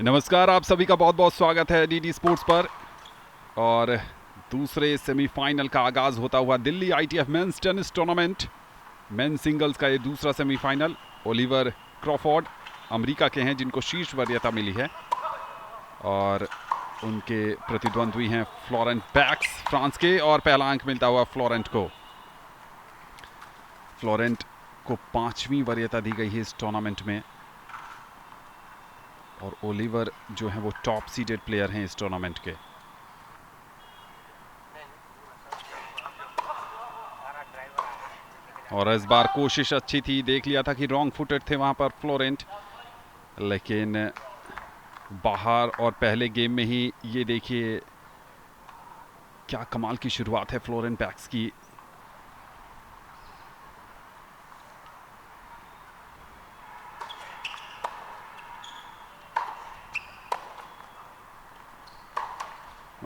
नमस्कार, आप सभी का बहुत बहुत स्वागत है डीडी स्पोर्ट्स पर। और दूसरे सेमीफाइनल का आगाज होता हुआ Delhi ITF men's tennis tournament men singles का ये दूसरा सेमीफाइनल। ओलिवर क्रॉफोर्ड अमेरिका के हैं जिनको शीर्ष वरीयता मिली है और उनके प्रतिद्वंद्वी हैं फ्लोरेंट बैक्स फ्रांस के, और पहला अंक मिलता हुआ फ्लोरेंट को। फ्लोरेंट को 5वीं वरीयता दी गई है इस टूर्नामेंट में और ओलिवर जो है वो टॉप सीडेड प्लेयर हैं इस टूर्नामेंट के। और इस बार कोशिश अच्छी थी, देख लिया था कि रॉन्ग फुटेड थे वहां पर फ्लोरेंट, लेकिन बाहर और पहले गेम में ही ये देखिए क्या कमाल की शुरुआत है फ्लोरेंट बैक्स की।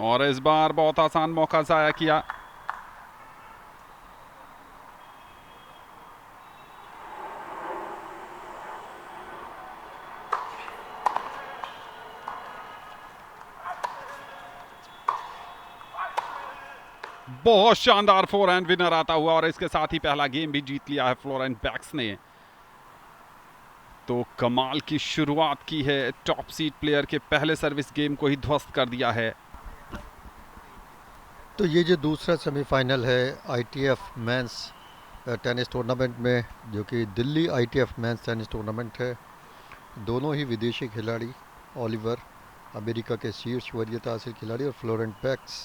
और इस बार बहुत आसान मौका जाया किया। बहुत शानदार फोरहैंड विनर आता हुआ और इसके साथ ही पहला गेम भी जीत लिया है फ्लोरेंट बैक्स ने। तो कमाल की शुरुआत की है, टॉप सीड प्लेयर के पहले सर्विस गेम को ही ध्वस्त कर दिया है। तो ये जो दूसरा सेमीफाइनल है आईटीएफ मेंस टेनिस टूर्नामेंट में, जो कि Delhi ITF men's tennis tournament है, दोनों ही विदेशी खिलाड़ी, ओलिवर अमेरिका के शीर्ष वरीयता हासिल खिलाड़ी और फ्लोरेंट बैक्स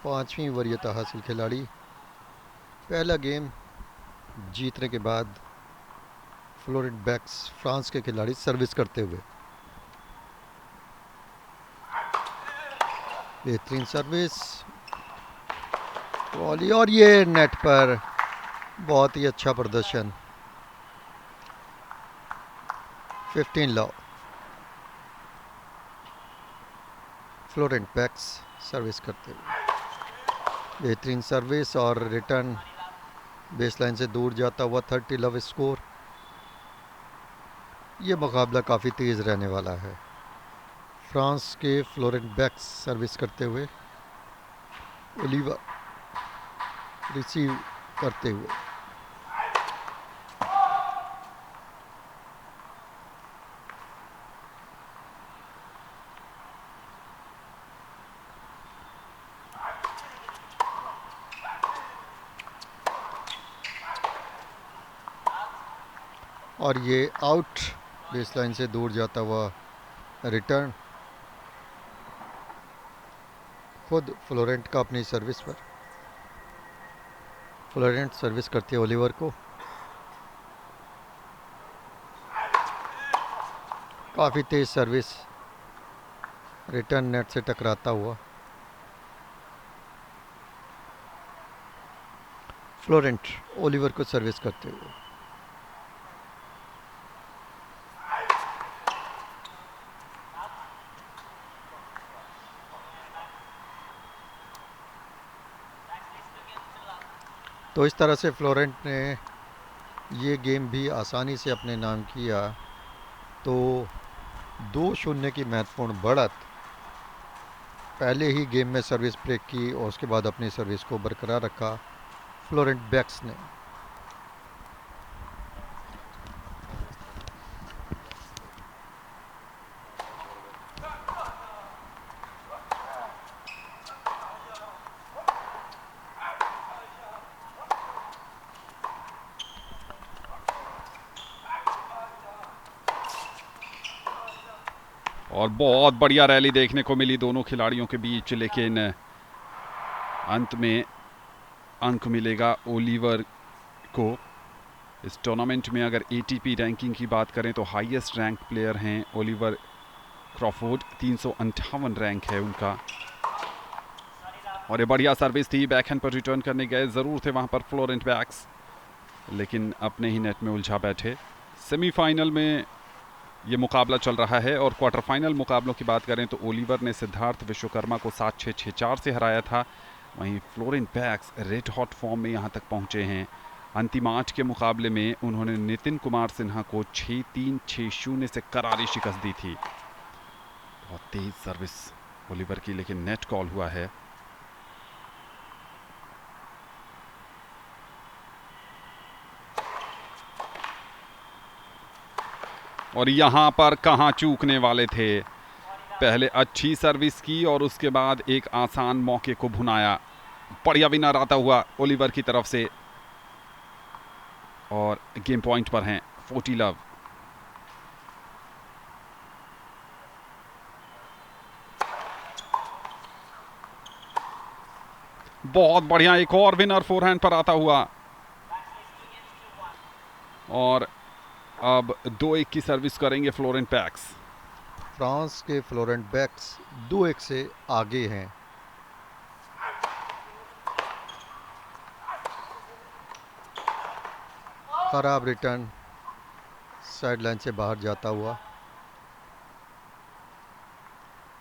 5वीं वरीयता हासिल खिलाड़ी, पहला गेम जीतने के बाद फ्लोरेंट बैक्स फ्रांस के खिलाड़ी सर्विस करते हुए। बेहतरीन सर्विस वॉली और ये नेट पर बहुत ही अच्छा प्रदर्शन। 15 लव। फ्लोरेंट बैक्स सर्विस करते हुए बेहतरीन सर्विस और रिटर्न बेसलाइन से दूर जाता हुआ 30 लव स्कोर। ये मुकाबला काफ़ी तेज़ रहने वाला है। फ्रांस के फ्लोरेंट बैक्स सर्विस करते हुए, ओलिवर रिसीव करते हुए। और ये आउट, बेसलाइन से दूर जाता हुआ रिटर्न खुद फ्लोरेंट का अपनी सर्विस पर। फ्लोरेंट सर्विस करती है ओलिवर को। काफ़ी तेज़ सर्विस, रिटर्न नेट से टकराता हुआ। फ्लोरेंट ओलिवर को सर्विस करते हुए। तो इस तरह से फ्लोरेंट ने ये गेम भी आसानी से अपने नाम किया। तो 2-0 की महत्वपूर्ण बढ़त, पहले ही गेम में सर्विस ब्रेक की और उसके बाद अपनी सर्विस को बरकरार रखा फ्लोरेंट बैक्स ने। और बहुत बढ़िया रैली देखने को मिली दोनों खिलाड़ियों के बीच, लेकिन अंत में अंक मिलेगा ओलिवर को। इस टूर्नामेंट में अगर एटीपी रैंकिंग की बात करें तो हाईएस्ट रैंक प्लेयर हैं ओलिवर क्रॉफोर्ड, 358 रैंक है उनका। और ये बढ़िया सर्विस थी, बैकहैंड पर रिटर्न करने गए ज़रूर थे वहाँ पर फ्लोरेंट बैक्स, लेकिन अपने ही नेट में उलझा बैठे। सेमीफाइनल में ये मुकाबला चल रहा है और क्वार्टर फाइनल मुकाबलों की बात करें तो ओलिवर ने सिद्धार्थ विश्वकर्मा को 7-6, 6-4 से हराया था। वहीं Florent Bax red hot form में यहाँ तक पहुँचे हैं। अंतिम 8 के मुकाबले में उन्होंने नितिन कुमार सिन्हा को 6-3, 6-0 से करारी शिकस्त दी थी। बहुत तेज सर्विस ओलिवर की, लेकिन नेट कॉल हुआ है। और यहां पर कहां चूकने वाले थे। पहले अच्छी सर्विस की और उसके बाद एक आसान मौके को भुनाया। बढ़िया विनर आता हुआ ओलिवर की तरफ से, और गेम पॉइंट पर हैं 40 लव। बहुत बढ़िया, एक और विनर फोरहैंड पर आता हुआ। और अब 2-1 की सर्विस करेंगे फ्लोरेंट पैक्स। फ्रांस के फ्लोरेंट बैक्स 2-1 से आगे हैं। खराब रिटर्न, साइड लाइन से बाहर जाता हुआ।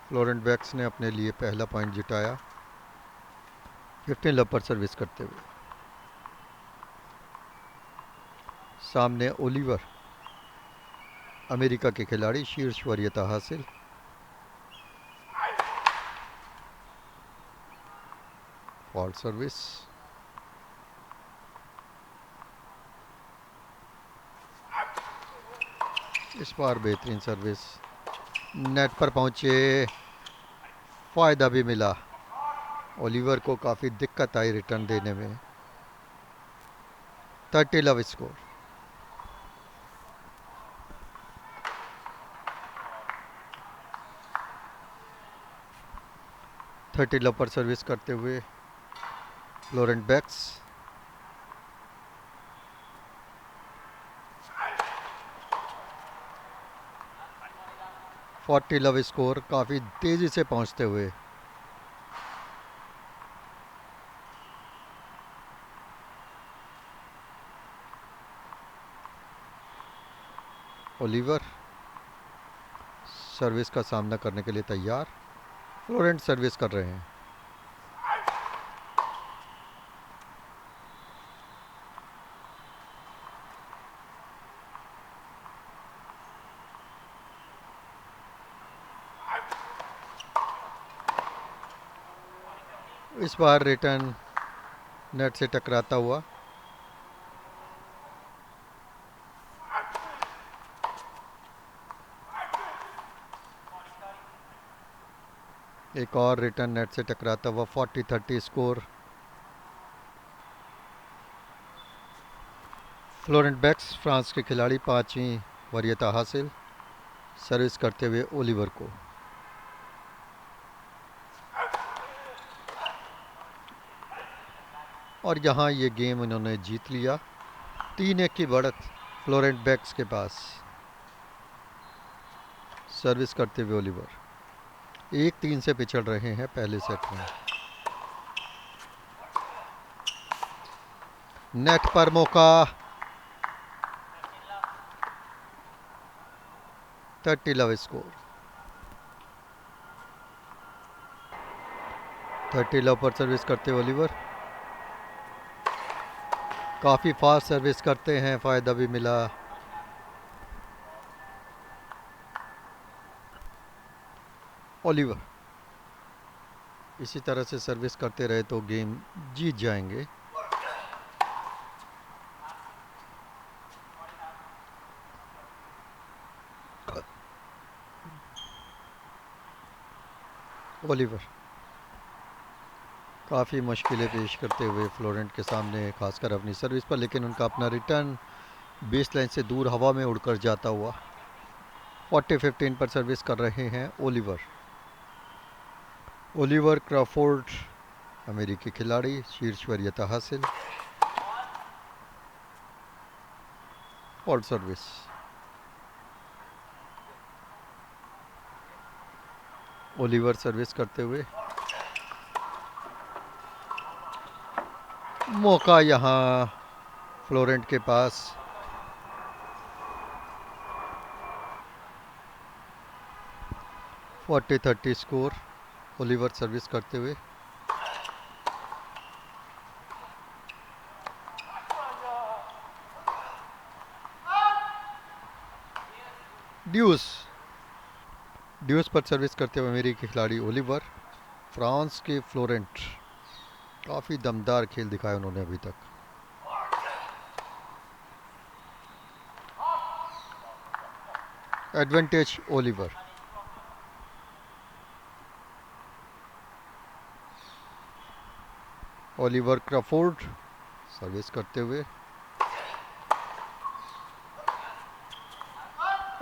फ्लोरेंट बैक्स ने अपने लिए पहला पॉइंट जिताया 15 लव पर सर्विस करते हुए। सामने ओलिवर, अमेरिका के खिलाड़ी, शीर्ष वरीयता हासिल। फॉल्ट सर्विस, इस बार बेहतरीन सर्विस, नेट पर पहुंचे, फायदा भी मिला। ओलिवर को काफ़ी दिक्कत आई रिटर्न देने में। 30 लव स्कोर। थर्टी लव पर सर्विस करते हुए Florent Bax. Forty love score, काफ़ी तेज़ी से पहुंचते हुए। ओलिवर सर्विस का सामना करने के लिए तैयार। फ्लोरेंट सर्विस कर रहे हैं। इस बार रिटर्न नेट से टकराता हुआ। एक और रिटर्न नेट से टकराता हुआ। 40-30 स्कोर। फ्लोरेंट बैक्स, फ्रांस के खिलाड़ी, 5वीं वरीयता हासिल, सर्विस करते हुए ओलिवर को। और यहाँ ये गेम इन्होंने जीत लिया। 3-1 की बढ़त फ्लोरेंट बैक्स के पास। सर्विस करते हुए ओलिवर 1-3 से पिछड़ रहे हैं पहले सेट में। नेट पर मौका, 30 लव स्कोर। 30 लव पर सर्विस करते हुए ओलिवर काफ़ी फास्ट सर्विस करते हैं, फ़ायदा भी मिला। ओलिवर इसी तरह से सर्विस करते रहे तो गेम जीत जाएंगे। ओलिवर काफ़ी मुश्किलें पेश करते हुए फ्लोरेंट के सामने, खासकर अपनी सर्विस पर, लेकिन उनका अपना रिटर्न बेस लाइन से दूर हवा में उड़कर जाता हुआ। 40-15 पर सर्विस कर रहे हैं ओलिवर। ओलिवर क्रॉफोर्ड, अमेरिकी खिलाड़ी, शीर्ष वरीयता हासिल। और सर्विस, ओलिवर सर्विस करते हुए। मौका यहाँ फ्लोरेंट के पास। Forty 30 score. ओलिवर सर्विस करते हुए। ड्यूस, ड्यूस पर सर्विस करते हुए अमेरिकी खिलाड़ी ओलिवर। फ्रांस के फ्लोरेंट, काफ़ी दमदार खेल दिखाया उन्होंने अभी तक। Advantage Oliver. Oliver Crawford service करते हुए,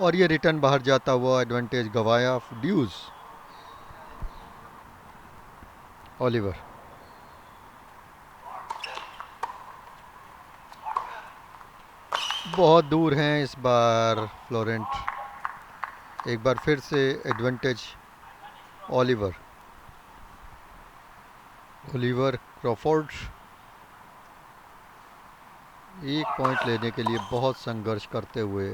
और ये रिटर्न बाहर जाता हुआ, एडवांटेज गवाया ड्यूज। ओलिवर बहुत दूर हैं इस बार फ्लोरेंट। एक बार फिर से एडवांटेज ओलिवर। ओलिवर क्रॉफोर्ड एक पॉइंट लेने के लिए बहुत संघर्ष करते हुए।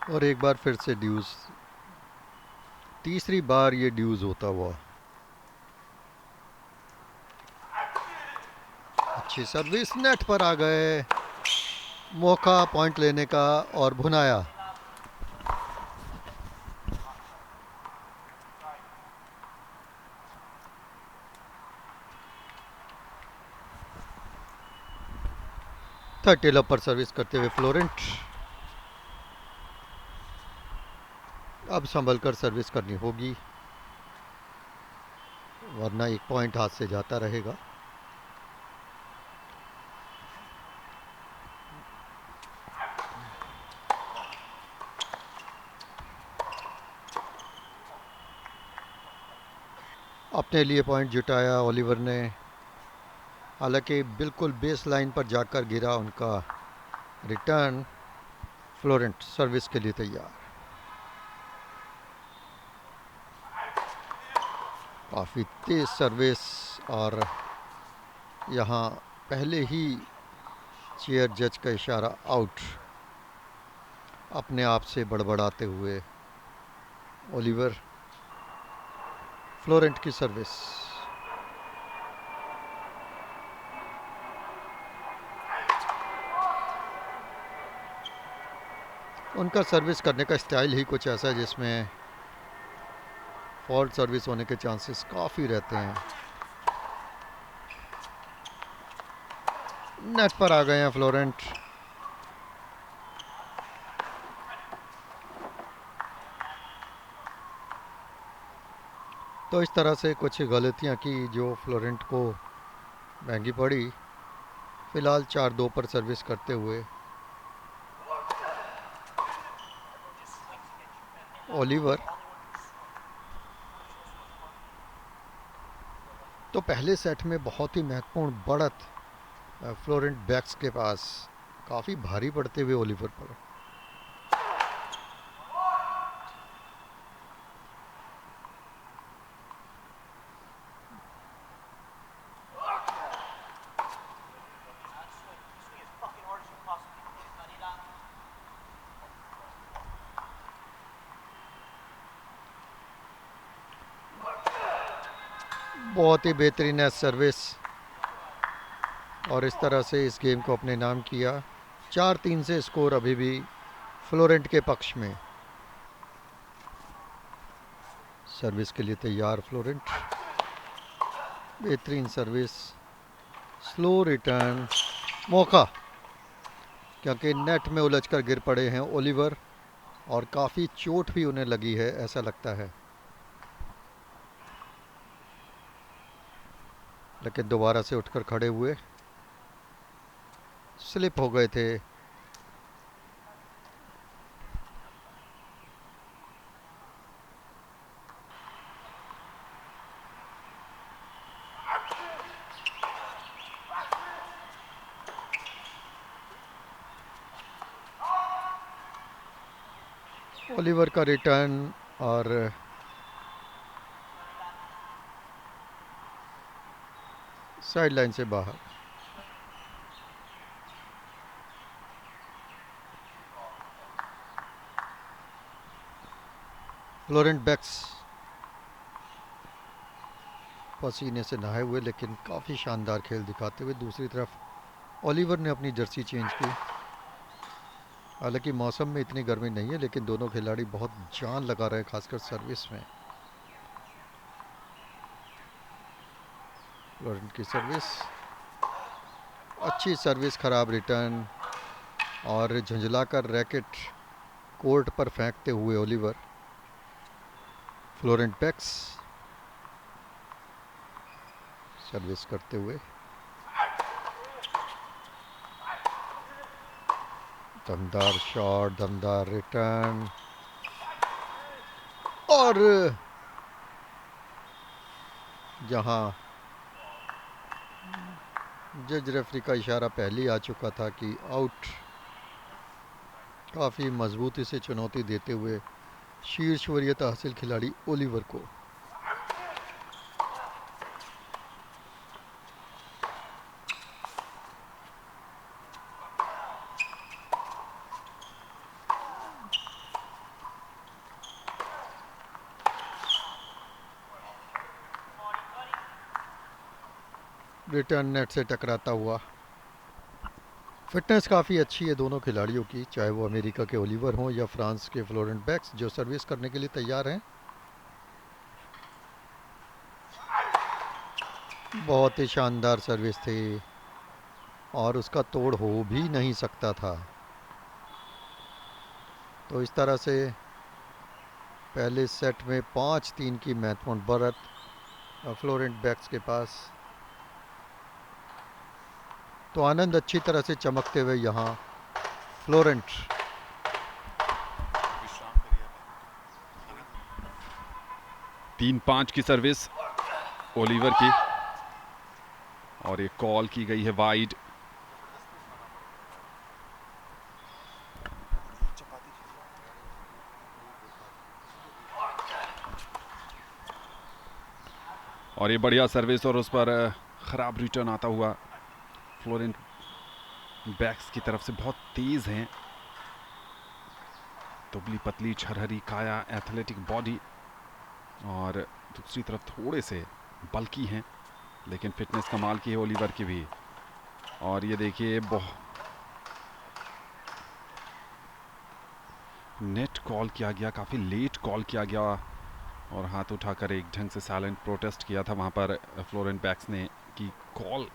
और एक बार फिर से ड्यूज, तीसरी बार ये ड्यूज होता हुआ। अच्छी सर्विस, नेट पर आ गए, मौका पॉइंट लेने का और भुनाया। थर्ड टेल अप पर सर्विस करते हुए फ्लोरेंट। अब संभल कर सर्विस करनी होगी, वरना एक पॉइंट हाथ से जाता रहेगा। अपने लिए पॉइंट जुटाया ओलिवर ने, हालांकि बिल्कुल बेस लाइन पर जाकर गिरा उनका रिटर्न। फ्लोरेंट सर्विस के लिए तैयार। काफ़ी तेज सर्विस, और यहाँ पहले ही चेयर जज का इशारा आउट। अपने आप से बड़बड़ाते हुए ओलिवर। फ्लोरेंट की सर्विस, उनका सर्विस करने का स्टाइल ही कुछ ऐसा है जिसमें फॉल्ट सर्विस होने के चांसेस काफ़ी रहते हैं। नेट पर आ गए हैं फ्लोरेंट। तो इस तरह से कुछ गलतियां की जो फ्लोरेंट को महंगी पड़ी। फिलहाल 4-2 पर सर्विस करते हुए ओलिवर। तो पहले सेट में बहुत ही महत्वपूर्ण बढ़त फ्लोरेंट बैक्स के पास, काफ़ी भारी पड़ते हुए ओलिवर पर। बहुत ही बेहतरीन है सर्विस, और इस तरह से इस गेम को अपने नाम किया। 4-3 से स्कोर अभी भी फ्लोरेंट के पक्ष में। सर्विस के लिए तैयार फ्लोरेंट। बेहतरीन सर्विस, स्लो रिटर्न, मौका, क्योंकि नेट में उलझकर गिर पड़े हैं ओलिवर, और काफ़ी चोट भी उन्हें लगी है ऐसा लगता है, लेकिन दोबारा से उठकर खड़े हुए। स्लिप हो गए थे। ओलिवर का रिटर्न, और साइड लाइन से बाहर। फ्लोरेंट बैक्स पसीने से नहाए हुए लेकिन काफ़ी शानदार खेल दिखाते हुए। दूसरी तरफ ओलिवर ने अपनी जर्सी चेंज की। हालांकि मौसम में इतनी गर्मी नहीं है लेकिन दोनों खिलाड़ी बहुत जान लगा रहे हैं, खासकर सर्विस में। फ्लोरेंट की सर्विस, अच्छी सर्विस, ख़राब रिटर्न और झंझलाकर रैकेट कोर्ट पर फेंकते हुए ओलिवर। फ्लोरेंट बैक्स सर्विस करते हुए, दमदार शॉट, दमदार रिटर्न और जहां जज रेफरी का इशारा पहले ही आ चुका था कि आउट, काफ़ी मजबूती से चुनौती देते हुए शीर्ष वरीयता हासिल खिलाड़ी ओलिवर को। रिटर्न नेट से टकराता हुआ। फिटनेस काफ़ी अच्छी है दोनों खिलाड़ियों की, चाहे वो अमेरिका के ओलिवर हों या फ्रांस के फ्लोरेंट बैक्स, जो सर्विस करने के लिए तैयार हैं। बहुत ही शानदार सर्विस थी और उसका तोड़ हो भी नहीं सकता था। तो इस तरह से पहले सेट में 5-3 की महत्वपूर्ण बढ़त फ्लोरेंट बैक्स के पास। तो आनंद अच्छी तरह से चमकते हुए यहाँ फ्लोरेंट 3-5 की सर्विस ओलिवर की और ये कॉल की गई है वाइड। और ये बढ़िया सर्विस और उस पर खराब रिटर्न आता हुआ। फ्लोरेंट बैक्स की तरफ से बहुत तेज हैं, दुबली पतली छरहरी काया, एथलेटिक बॉडी, और दूसरी तरफ थोड़े से बल्की हैं, लेकिन फिटनेस कमाल की है ओलिवर की भी। और ये देखिए नेट कॉल किया गया, काफ़ी लेट कॉल किया गया और हाथ उठाकर एक ढंग से साइलेंट प्रोटेस्ट किया था वहाँ पर फ्लोरेंट बैक्स ने कि कॉल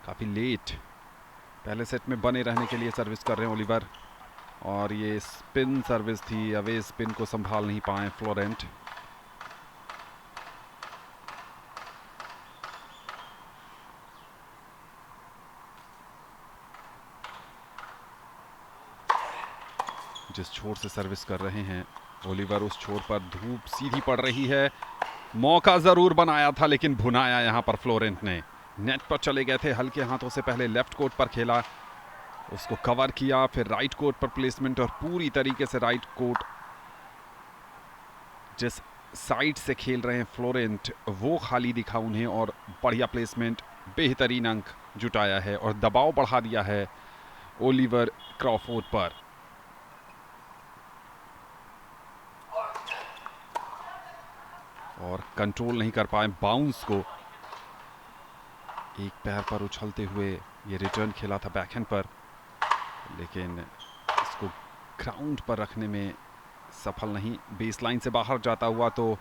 काफ़ी लेट। पहले सेट में बने रहने के लिए सर्विस कर रहे हैं ओलिवर और ये स्पिन सर्विस थी, अवे स्पिन को संभाल नहीं पाए फ्लोरेंट। जिस छोर से सर्विस कर रहे हैं ओलिवर, उस छोर पर धूप सीधी पड़ रही है। मौका जरूर बनाया था लेकिन भुनाया यहां पर फ्लोरेंट ने। नेट पर चले गए थे हल्के हाथों से, पहले लेफ्ट कोर्ट पर खेला, उसको कवर किया, फिर राइट कोर्ट पर प्लेसमेंट और पूरी तरीके से राइट कोर्ट जिस साइड से खेल रहे हैं फ्लोरेंट वो खाली दिखा उन्हें और बढ़िया प्लेसमेंट, बेहतरीन अंक जुटाया है और दबाव बढ़ा दिया है ओलिवर क्रॉफोर्ड पर। और कंट्रोल नहीं कर पाए बाउंस को। एक पैर पर उछलते हुए ये रिटर्न खेला था बैकहैंड पर, लेकिन इसको ग्राउंड पर रखने में सफल नहीं। बेसलाइन से बाहर जाता हुआ तो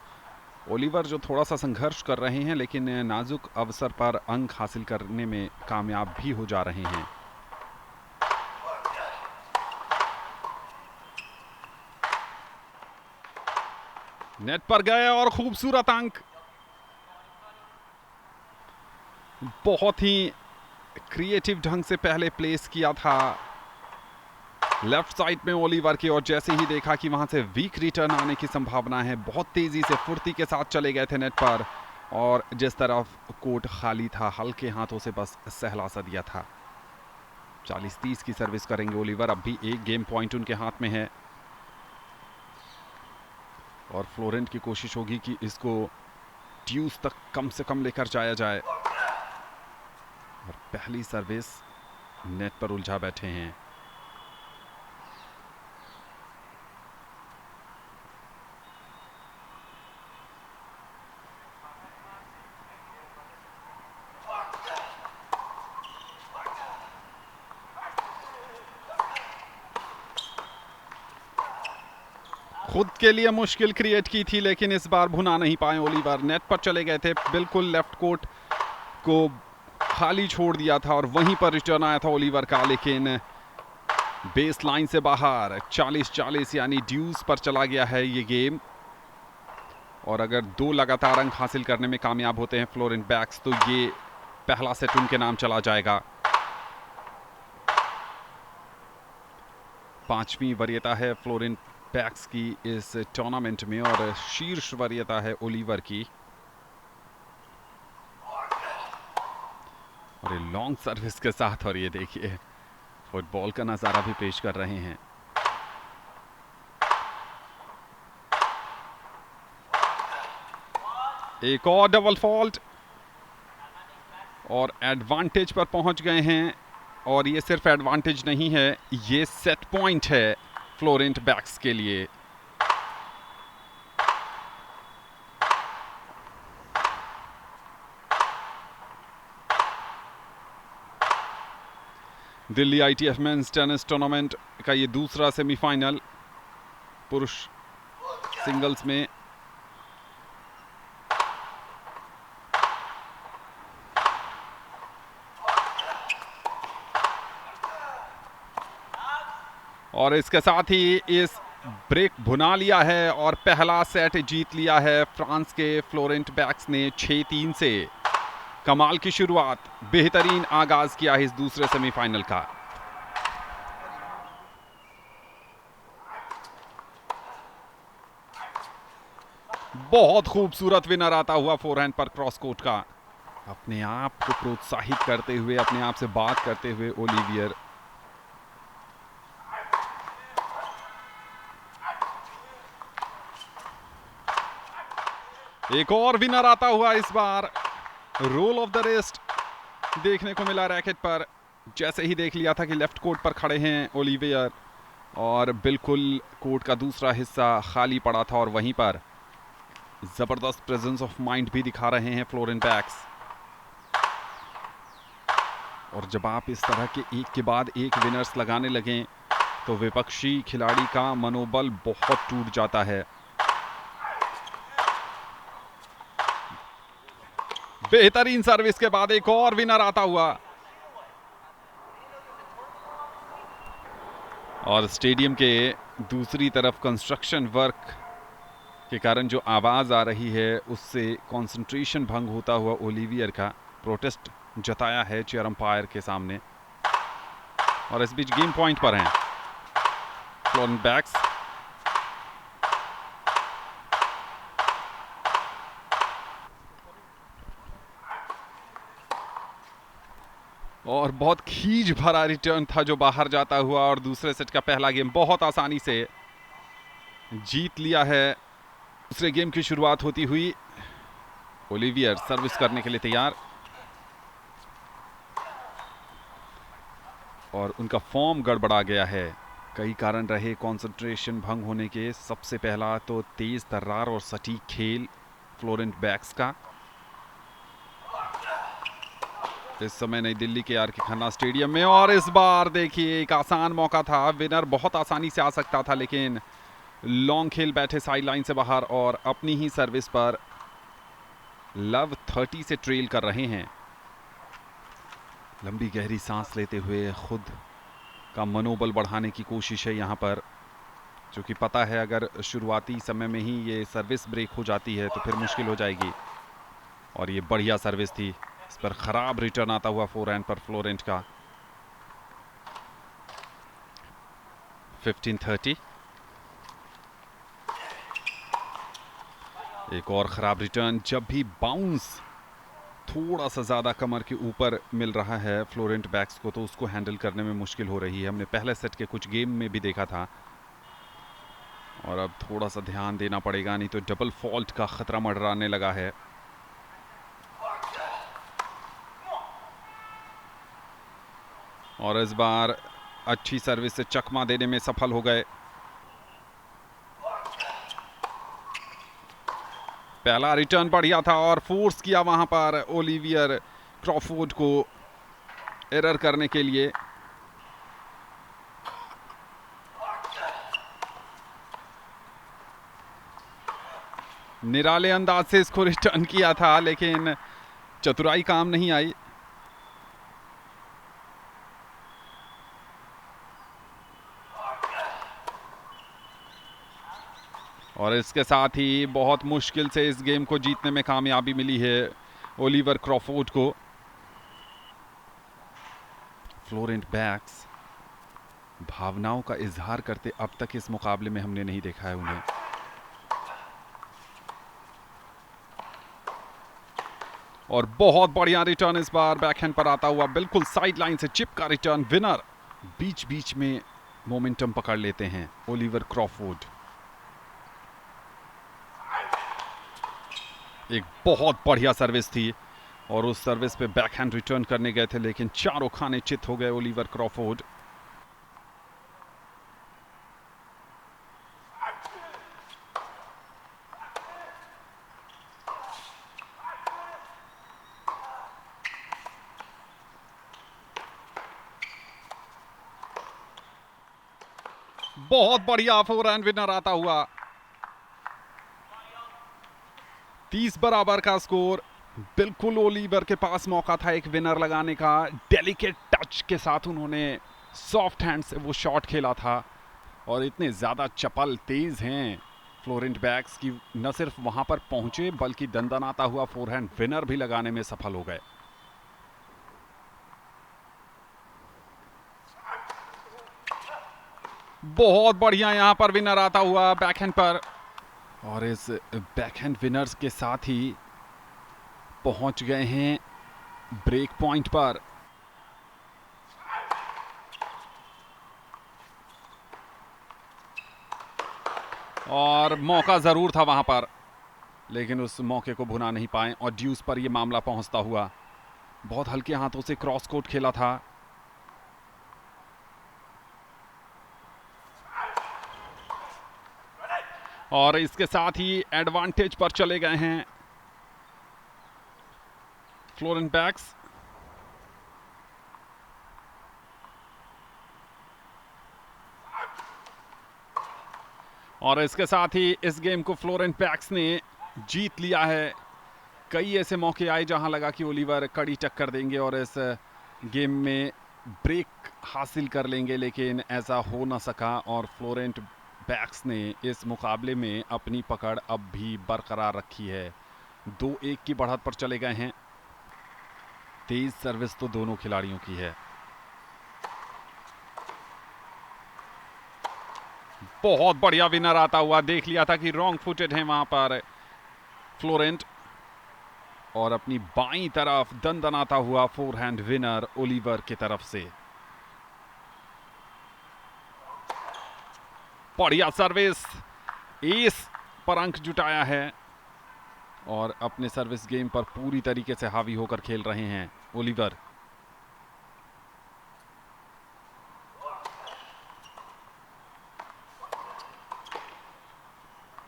ओलिवर जो थोड़ा सा संघर्ष कर रहे हैं लेकिन नाजुक अवसर पर अंक हासिल करने में कामयाब भी हो जा रहे हैं। नेट पर गए और खूबसूरत अंक, बहुत ही क्रिएटिव ढंग से पहले प्लेस किया था लेफ्ट साइड में ओलिवर के, और जैसे ही देखा कि वहां से वीक रिटर्न आने की संभावना है, बहुत तेजी से फुर्ती के साथ चले गए थे नेट पर और जिस तरफ कोर्ट खाली था हल्के हाथों से बस सहला सा दिया था। 40-30 की सर्विस करेंगे ओलिवर, अब भी एक गेम पॉइंट उनके हाथ में है और फ्लोरेंट की कोशिश होगी कि इसको ड्यूस तक कम से कम लेकर जाया जाए। और पहली सर्विस नेट पर उलझा बैठे हैं। खुद के लिए मुश्किल क्रिएट की थी, लेकिन इस बार भुना नहीं पाए ओलिवर। नेट पर चले गए थे, बिल्कुल लेफ्ट कोर्ट को खाली छोड़ दिया था और वहीं पर रिटर्न आया था ओलिवर का, लेकिन बेस लाइन से बाहर 40-40 यानी ड्यूज पर चला गया है ये गेम। और अगर 2 लगातार अंक हासिल करने में कामयाब होते हैं फ्लोरेंट बैक्स तो ये पहला सेट उनके नाम चला जाएगा। 5वीं वरीयता है फ्लोरेंट बैक्स की इस टूर्नामेंट में और शीर्ष वरीयता है ओलिवर की। और ये लॉन्ग सर्विस के साथ, और ये देखिए फुटबॉल का नजारा भी पेश कर रहे हैं। एक और डबल फॉल्ट और एडवांटेज पर पहुंच गए हैं। और ये सिर्फ एडवांटेज नहीं है, ये सेट पॉइंट है फ्लोरेंट बैक्स के लिए। Delhi ITF men's tennis tournament का ये दूसरा सेमीफाइनल पुरुष सिंगल्स में। और इसके साथ ही इस ब्रेक भुना लिया है और पहला सेट जीत लिया है फ्रांस के फ्लोरेंट बैक्स ने 6-3 से। कमाल की शुरुआत, बेहतरीन आगाज किया है इस दूसरे सेमीफाइनल का। बहुत खूबसूरत विनर आता हुआ फोरहैंड पर क्रॉस कोर्ट का। अपने आप को प्रोत्साहित करते हुए, अपने आप से बात करते हुए ओलिवियर एक और विनर आता हुआ। इस बार रोल ऑफ द रिस्ट देखने को मिला रैकेट पर। जैसे ही देख लिया था कि लेफ्ट कोर्ट पर खड़े हैं ओलिवियर और बिल्कुल कोर्ट का दूसरा हिस्सा खाली पड़ा था और वहीं पर जबरदस्त प्रेजेंस ऑफ माइंड भी दिखा रहे हैं फ्लोरेंट बैक्स। और जब आप इस तरह के एक के बाद एक विनर्स लगाने लगें तो विपक्षी खिलाड़ी का मनोबल बहुत टूट जाता है। बेहतरीन सर्विस के बाद एक और विनर आता हुआ। और स्टेडियम के दूसरी तरफ कंस्ट्रक्शन वर्क के कारण जो आवाज आ रही है उससे कंसंट्रेशन भंग होता हुआ ओलिवियर का प्रोटेस्ट जताया है चेयर अंपायर के सामने। और इस बीच गेम पॉइंट पर हैं फ्लोरेंट बैक्स। और बहुत खींच भरा रिटर्न था जो बाहर जाता हुआ और दूसरे सेट का पहला गेम बहुत आसानी से जीत लिया है। दूसरे गेम की शुरुआत होती हुई ओलिवियर सर्विस करने के लिए तैयार और उनका फॉर्म गड़बड़ा गया है। कई कारण रहे कंसंट्रेशन भंग होने के। सबसे पहला तो तेज तर्रार और सटीक खेल फ्लोरेंट बैक्स का। इस समय नई दिल्ली के आर के खन्ना स्टेडियम में। और इस बार देखिए एक आसान मौका था, विनर बहुत आसानी से आ सकता था, लेकिन लॉन्ग खेल बैठे साइड लाइन से बाहर और अपनी ही सर्विस पर लव 30 से ट्रेल कर रहे हैं। लंबी गहरी सांस लेते हुए खुद का मनोबल बढ़ाने की कोशिश है यहाँ पर, क्योंकि पता है अगर शुरुआती समय में ही ये सर्विस ब्रेक हो जाती है तो फिर मुश्किल हो जाएगी। और ये बढ़िया सर्विस थी, इस पर खराब रिटर्न आता हुआ फोरहैंड पर फ्लोरेंट का। 15-30। एक और खराब रिटर्न। जब भी बाउंस थोड़ा सा ज़्यादा कमर के ऊपर मिल रहा है फ्लोरेंट बैक्स को तो उसको हैंडल करने में मुश्किल हो रही है। हमने पहले सेट के कुछ गेम में भी देखा था। और अब थोड़ा सा ध्यान देना पड़ेगा, नहीं तो डबल फॉल्ट का खतरा मंडराने लगा है। और इस बार अच्छी सर्विस से चकमा देने में सफल हो गए। पहला रिटर्न बढ़िया था और फोर्स किया वहां पर ओलिवियर क्रॉफोर्ड को एरर करने के लिए। निराले अंदाज से इसको रिटर्न किया था, लेकिन चतुराई काम नहीं आई। और इसके साथ ही बहुत मुश्किल से इस गेम को जीतने में कामयाबी मिली है ओलिवर क्रॉफोर्ड को। फ्लोरेंट बैक्स भावनाओं का इजहार करते अब तक इस मुकाबले में हमने नहीं देखा है उन्हें। और बहुत बढ़िया रिटर्न इस बार बैकहैंड पर आता हुआ, बिल्कुल साइड लाइन से चिप का रिटर्न। विनर बीच बीच में मोमेंटम पकड़ लेते हैं ओलिवर क्रॉफोर्ड। एक बहुत बढ़िया सर्विस थी और उस सर्विस पे बैकहैंड रिटर्न करने गए थे, लेकिन चारों खाने चित हो गए ओलिवर क्रॉफोर्ड। बहुत बढ़िया फोरहैंड विनर आता हुआ। 30 बराबर का स्कोर। बिल्कुल ओलिवर के पास मौका था एक विनर लगाने का। डेलिकेट टच के साथ उन्होंने सॉफ्ट हैंड से वो शॉट खेला था और इतने ज़्यादा चपल तेज हैं फ्लोरेंट बैक्स की, न सिर्फ वहां पर पहुंचे बल्कि दंदनाता हुआ फोरहैंड विनर भी लगाने में सफल हो गए। बहुत बढ़िया यहां पर विनर आता हुआ बैकहैंड पर, और इस बैकहैंड विनर्स के साथ ही पहुंच गए हैं ब्रेक पॉइंट पर। और मौका जरूर था वहां पर, लेकिन उस मौके को भुना नहीं पाए और ड्यूस पर यह मामला पहुंचता हुआ। बहुत हल्के हाथों से क्रॉस कोर्ट खेला था। और इसके साथ ही एडवांटेज पर चले गए हैं फ्लोरेंट बैक्स। और इसके साथ ही इस गेम को फ्लोरेंट बैक्स ने जीत लिया है। कई ऐसे मौके आए जहां लगा कि ओलिवर कड़ी टक्कर देंगे और इस गेम में ब्रेक हासिल कर लेंगे, लेकिन ऐसा हो ना सका और फ्लोरेंट बैक्स ने इस मुकाबले में अपनी पकड़ अब भी बरकरार रखी है। 2-1 की बढ़त पर चले गए हैं। तेज सर्विस तो दोनों खिलाड़ियों की है। बहुत बढ़िया विनर आता हुआ। देख लिया था कि रॉन्ग फुटेड है वहां पर फ्लोरेंट, और अपनी बाईं तरफ दंदनाता हुआ फोरहैंड विनर ओलिवर की तरफ से। बढ़िया सर्विस, एस पर अंक जुटाया है और अपने सर्विस गेम पर पूरी तरीके से हावी होकर खेल रहे हैं ओलिवर।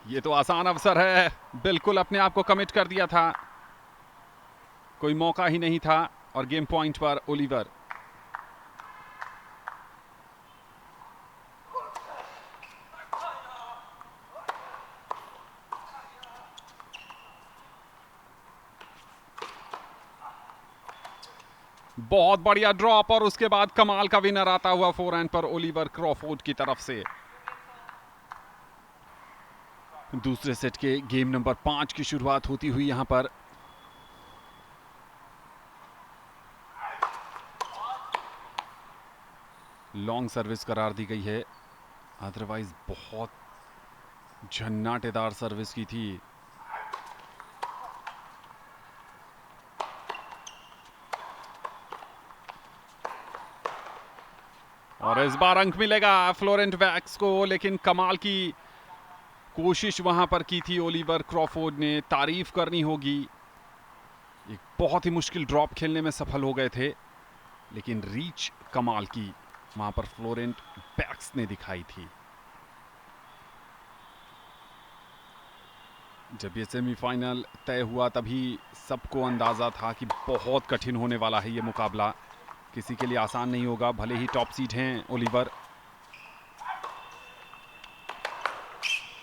ये तो आसान अवसर है, बिल्कुल अपने आप को कमिट कर दिया था, कोई मौका ही नहीं था और गेम पॉइंट पर ओलिवर। बहुत बढ़िया ड्रॉप और उसके बाद कमाल का विनर आता हुआ फोरहैंड पर ओलिवर क्रॉफोर्ड की तरफ से। दूसरे सेट के गेम नंबर 5 की शुरुआत होती हुई यहां पर लॉन्ग सर्विस करार दी गई है, अदरवाइज बहुत झन्नाटेदार सर्विस की थी। और इस बार अंक मिलेगा फ्लोरेंट बैक्स को, लेकिन कमाल की कोशिश वहां पर की थी ओलिवर क्रॉफोर्ड ने, तारीफ करनी होगी। एक बहुत ही मुश्किल ड्रॉप खेलने में सफल हो गए थे, लेकिन रीच कमाल की वहां पर फ्लोरेंट बैक्स ने दिखाई थी। जब ये सेमीफाइनल तय हुआ तभी सबको अंदाजा था कि बहुत कठिन होने वाला है ये मुकाबला, किसी के लिए आसान नहीं होगा, भले ही टॉप सीड हैं ओलिवर।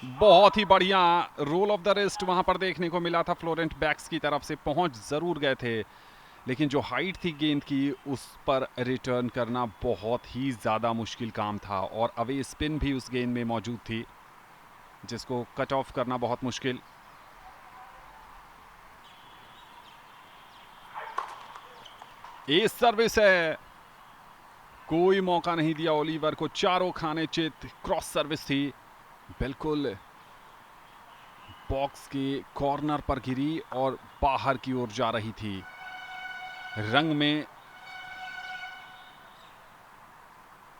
बहुत ही बढ़िया रोल ऑफ द रिस्ट वहां पर देखने को मिला था। फ्लोरेंट बैक्स की तरफ से पहुंच जरूर गए थे, लेकिन जो हाइट थी गेंद की उस पर रिटर्न करना बहुत ही ज़्यादा मुश्किल काम था, और अवे स्पिन भी उस गेंद में मौजूद थी जिसको कट ऑफ करना बहुत मुश्किल। एस सर्विस है, कोई मौका नहीं दिया ओलिवर को, चारों खाने चित। क्रॉस सर्विस थी, बिल्कुल बॉक्स के कॉर्नर पर गिरी और बाहर की ओर जा रही थी। रंग में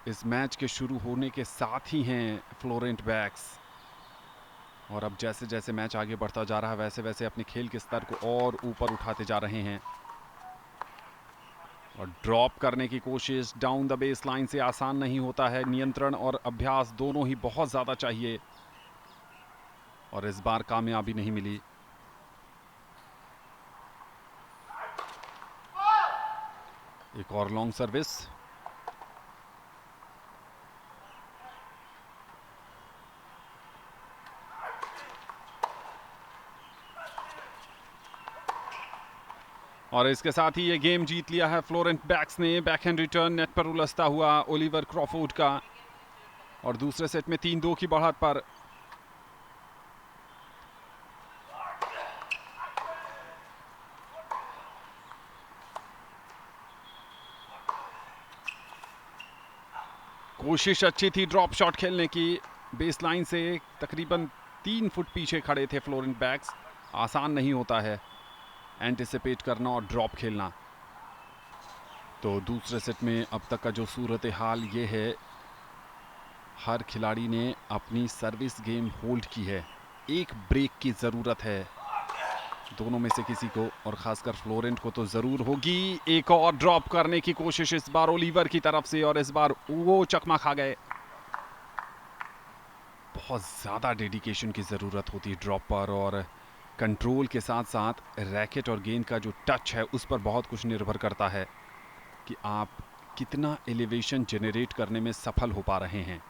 इस मैच के शुरू होने के साथ ही हैं फ्लोरेंट बैक्स, और अब जैसे जैसे मैच आगे बढ़ता जा रहा है वैसे वैसे अपने खेल के स्तर को और ऊपर उठाते जा रहे हैं। और ड्रॉप करने की कोशिश डाउन द बेस लाइन से आसान नहीं होता है। नियंत्रण और अभ्यास दोनों ही बहुत ज़्यादा चाहिए, और इस बार कामयाबी नहीं मिली। एक और लॉन्ग सर्विस, और इसके साथ ही ये गेम जीत लिया है फ्लोरेंट बैक्स ने। बैकहैंड रिटर्न नेट पर उलझता हुआ ओलिवर क्रॉफोर्ड का, और दूसरे सेट में 3-2 की बढ़त पर। कोशिश अच्छी थी ड्रॉप शॉट खेलने की, बेस लाइन से तकरीबन 3 फुट पीछे खड़े थे फ्लोरेंट बैक्स। आसान नहीं होता है एंटिसिपेट करना और ड्रॉप खेलना। तो दूसरे सेट में अब तक का जो सूरत हाल ये है, हर खिलाड़ी ने अपनी सर्विस गेम होल्ड की है। एक ब्रेक की ज़रूरत है दोनों में से किसी को, और खासकर फ्लोरेंट को तो ज़रूर होगी। एक और ड्रॉप करने की कोशिश इस बार ओलिवर की तरफ से, और इस बार वो चकमा खा गए। बहुत ज़्यादा डेडिकेशन की ज़रूरत होती है ड्रॉप पर, और कंट्रोल के साथ साथ रैकेट और गेंद का जो टच है उस पर बहुत कुछ निर्भर करता है कि आप कितना एलिवेशन जनरेट करने में सफल हो पा रहे हैं।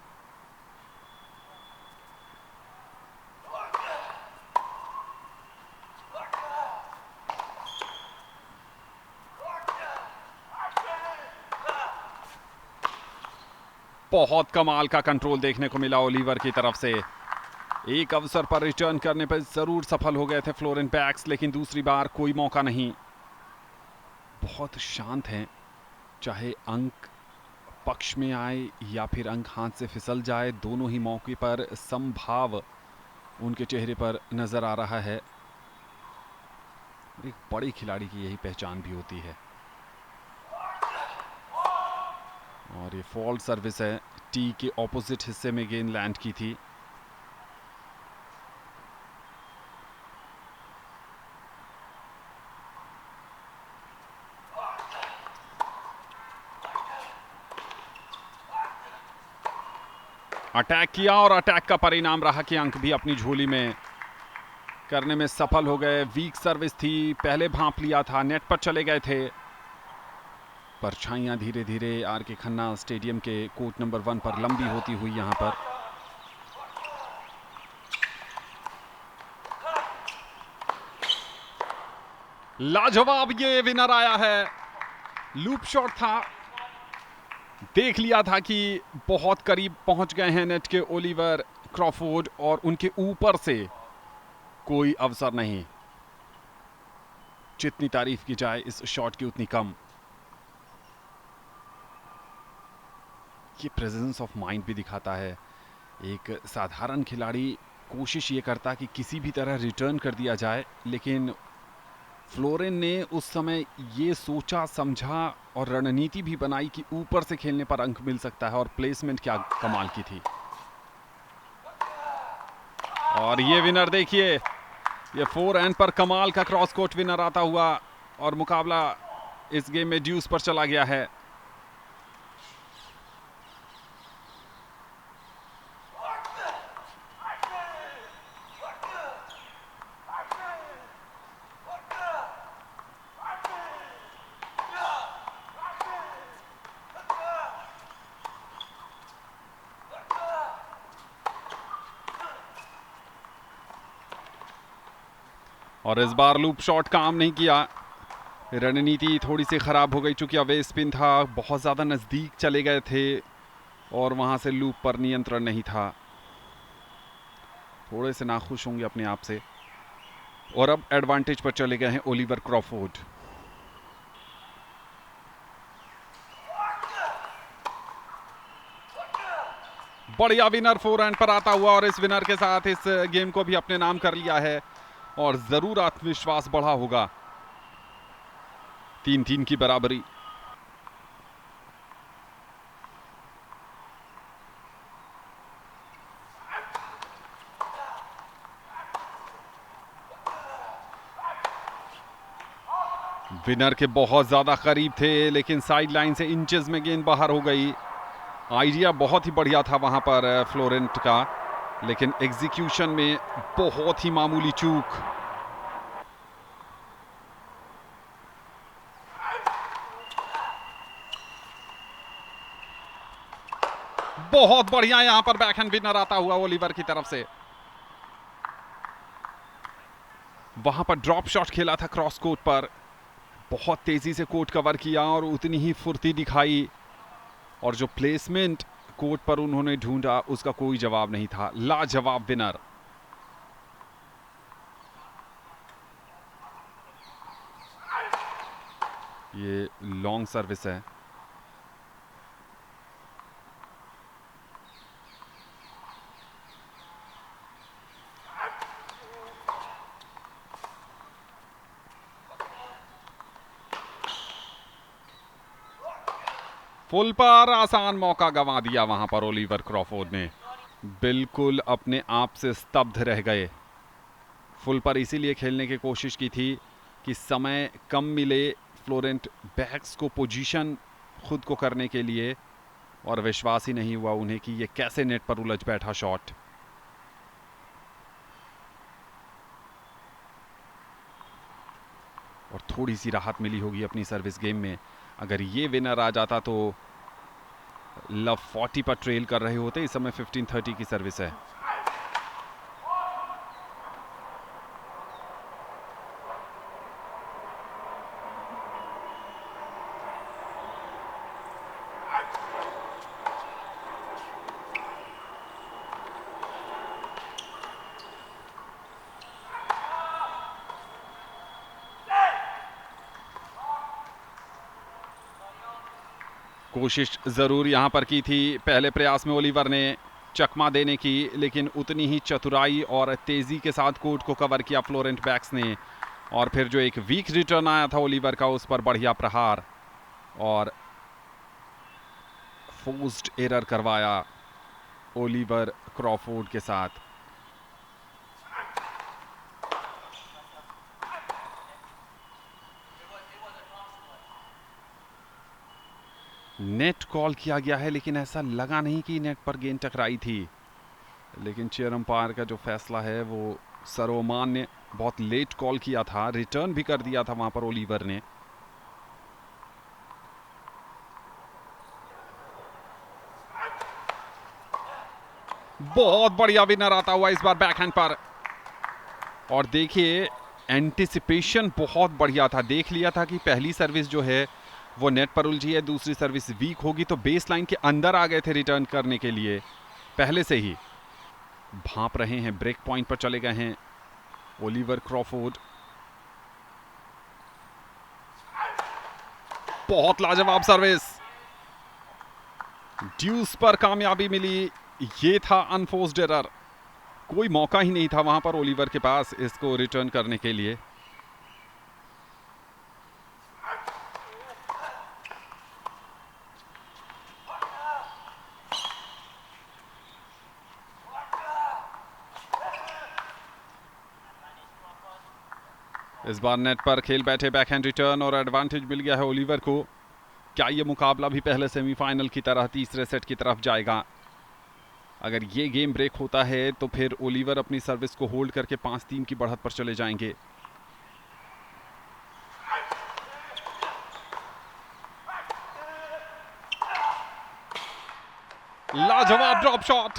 बहुत कमाल का कंट्रोल देखने को मिला ओलिवर की तरफ से। एक अवसर पर रिटर्न करने पर जरूर सफल हो गए थे फ्लोरेंट बैक्स, लेकिन दूसरी बार कोई मौका नहीं। बहुत शांत हैं, चाहे अंक पक्ष में आए या फिर अंक हाथ से फिसल जाए, दोनों ही मौके पर संभाव उनके चेहरे पर नजर आ रहा है। एक बड़े खिलाड़ी की यही पहचान भी होती है। और ये फॉल्ट सर्विस है, टी के ऑपोजिट हिस्से में गेंद लैंड की थी। अटैक किया, और अटैक का परिणाम रहा कि अंक भी अपनी झोली में करने में सफल हो गए। वीक सर्विस थी, पहले भांप लिया था, नेट पर चले गए थे। परछाइयां धीरे धीरे आर के खन्ना स्टेडियम के कोर्ट नंबर 1 पर लंबी होती हुई यहां पर। लाजवाब ये विनर आया है। लूप शॉट था, देख लिया था कि बहुत करीब पहुंच गए हैं नेट के ओलिवर क्रॉफोर्ड, और उनके ऊपर से कोई अवसर नहीं। जितनी तारीफ की जाए इस शॉट की उतनी कम। ये प्रेजेंस ऑफ माइंड भी दिखाता है। एक साधारण खिलाड़ी कोशिश ये करता कि किसी भी तरह रिटर्न कर दिया जाए, लेकिन फ्लोरेन ने उस समय ये सोचा समझा और रणनीति भी बनाई कि ऊपर से खेलने पर अंक मिल सकता है, और प्लेसमेंट क्या कमाल की थी। और ये विनर देखिए, ये 4 एंड पर कमाल का क्रॉस कोर्ट विनर आता हुआ, और मुकाबला इस गेम में ड्यूस पर चला गया है। और इस बार लूप शॉट काम नहीं किया। रणनीति थोड़ी सी खराब हो गई, चूंकि अवे स्पिन था, बहुत ज़्यादा नज़दीक चले गए थे और वहाँ से लूप पर नियंत्रण नहीं था। थोड़े से नाखुश होंगे अपने आप से। और अब एडवांटेज पर चले गए हैं ओलिवर क्रॉफोर्ड। बढ़िया विनर फोरहैंड पर आता हुआ, और इस विनर के साथ इस गेम को भी अपने नाम कर लिया है और जरूर आत्मविश्वास बढ़ा होगा। 3-3 की बराबरी। विनर के बहुत ज्यादा करीब थे, लेकिन साइड लाइन से इंचेस में गेंद बाहर हो गई। आइडिया बहुत ही बढ़िया था वहां पर फ्लोरेंट का, लेकिन एग्जीक्यूशन में बहुत ही मामूली चूक। बहुत बढ़िया यहां पर बैकहैंड विनर आता हुआ ओलिवर की तरफ से। वहां पर ड्रॉप शॉट खेला था क्रॉस कोर्ट पर, बहुत तेजी से कोर्ट कवर किया और उतनी ही फुर्ती दिखाई, और जो प्लेसमेंट कोर्ट पर उन्होंने ढूंढा उसका कोई जवाब नहीं था। लाजवाब विनर। ये लॉन्ग सर्विस है। फुल पर आसान मौका गंवा दिया वहां पर ओलिवर क्रॉफोर्ड ने। बिल्कुल अपने आप से स्तब्ध रह गए। फुल पर इसीलिए खेलने की कोशिश की थी कि समय कम मिले फ्लोरेंट बैक्स को पोजीशन खुद को करने के लिए, और विश्वास ही नहीं हुआ उन्हें कि ये कैसे नेट पर उलझ बैठा शॉट। और थोड़ी सी राहत मिली होगी अपनी सर्विस गेम में। अगर ये विनर आ जाता तो लव 40 पर ट्रेल कर रहे होते। इस समय 15-30 की सर्विस है। कोशिश ज़रूर यहाँ पर की थी पहले प्रयास में ओलिवर ने चकमा देने की, लेकिन उतनी ही चतुराई और तेज़ी के साथ कोर्ट को कवर किया फ्लोरेंट बैक्स ने। और फिर जो एक वीक रिटर्न आया था ओलिवर का, उस पर बढ़िया प्रहार और फोर्स्ड एरर करवाया ओलिवर क्रॉफोर्ड के साथ। नेट कॉल किया गया है, लेकिन ऐसा लगा नहीं कि नेट पर गेंद टकराई थी। लेकिन चेयर अंपायर का जो फैसला है वो सर्वमान्य। बहुत लेट कॉल किया था, रिटर्न भी कर दिया था वहां पर ओलिवर ने। बहुत बढ़िया विनर आता हुआ इस बार बैकहैंड पर। और देखिए एंटिसिपेशन बहुत बढ़िया था। देख लिया था कि पहली सर्विस जो है वो नेट पर उलझी है, दूसरी सर्विस वीक होगी, तो बेस लाइन के अंदर आ गए थे रिटर्न करने के लिए पहले से ही। भांप रहे हैं, ब्रेक पॉइंट पर चले गए हैं ओलिवर क्रॉफोर्ड। बहुत लाजवाब सर्विस, ड्यूस पर कामयाबी मिली। ये था अनफोर्स्ड एरर, कोई मौका ही नहीं था वहां पर ओलिवर के पास इसको रिटर्न करने के लिए। इस बार नेट पर खेल बैठे बैकहैंड रिटर्न और एडवांटेज मिल गया है ओलिवर को। क्या ये मुकाबला भी पहले सेमीफाइनल की तरह तीसरे सेट की तरफ जाएगा? अगर ये गेम ब्रेक होता है तो फिर ओलिवर अपनी सर्विस को होल्ड करके 5-3 की बढ़त पर चले जाएंगे। लाजवाब ड्रॉप शॉट,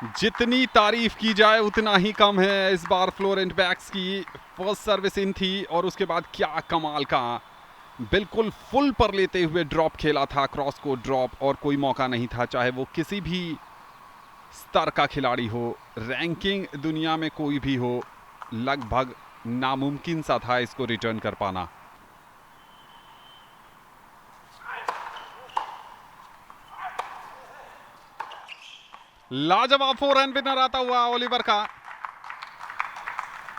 जितनी तारीफ की जाए उतना ही कम है। इस बार फ्लोरेंट बैक्स की फर्स्ट सर्विस इन थी और उसके बाद क्या कमाल का बिल्कुल फुल पर लेते हुए ड्रॉप खेला था, क्रॉस को ड्रॉप, और कोई मौका नहीं था, चाहे वो किसी भी स्तर का खिलाड़ी हो, रैंकिंग दुनिया में कोई भी हो, लगभग नामुमकिन सा था इसको रिटर्न कर पाना। लाजवाब 4 रन विनर आता हुआ ओलिवर का।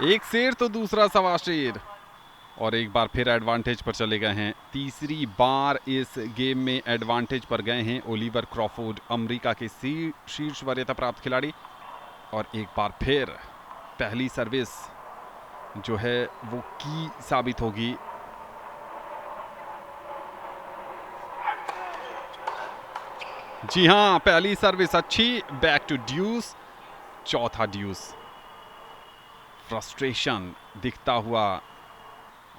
एक शेर तो दूसरा सवा शेर, और एक बार फिर एडवांटेज पर चले गए हैं। तीसरी बार इस गेम में एडवांटेज पर गए हैं ओलिवर क्रॉफोर्ड, अमेरिका के शीर्ष वरीयता प्राप्त खिलाड़ी। और एक बार फिर पहली सर्विस जो है वो की साबित होगी। जी हां, पहली सर्विस अच्छी, बैक टू ड्यूस, चौथा ड्यूस। फ्रस्ट्रेशन दिखता हुआ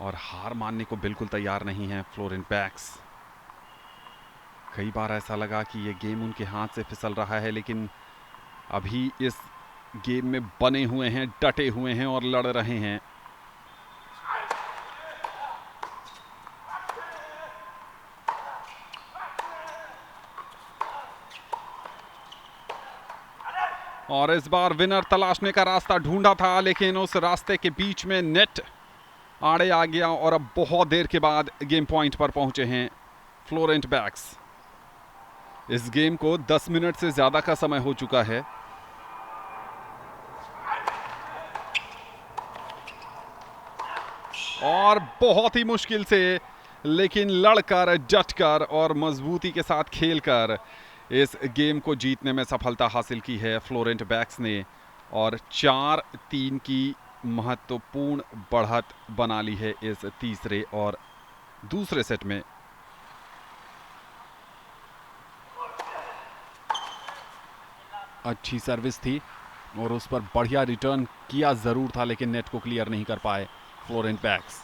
और हार मानने को बिल्कुल तैयार नहीं है फ्लोरेंट बैक्स। कई बार ऐसा लगा कि ये गेम उनके हाथ से फिसल रहा है, लेकिन अभी इस गेम में बने हुए हैं, डटे हुए हैं और लड़ रहे हैं। और इस बार विनर तलाशने का रास्ता ढूंढा था, लेकिन उस रास्ते के बीच में नेट आड़े आ गया और अब बहुत देर के बाद गेम पॉइंट पर पहुंचे हैं फ्लोरेंट बैक्स। इस गेम को 10 मिनट से ज्यादा का समय हो चुका है। और बहुत ही मुश्किल से, लेकिन लड़कर, डटकर और मजबूती के साथ खेलकर इस गेम को जीतने में सफलता हासिल की है फ्लोरेंट बैक्स ने, और 4-3 की महत्वपूर्ण बढ़त बना ली है इस तीसरे और दूसरे सेट में। अच्छी सर्विस थी और उस पर बढ़िया रिटर्न किया जरूर था, लेकिन नेट को क्लियर नहीं कर पाए फ्लोरेंट बैक्स।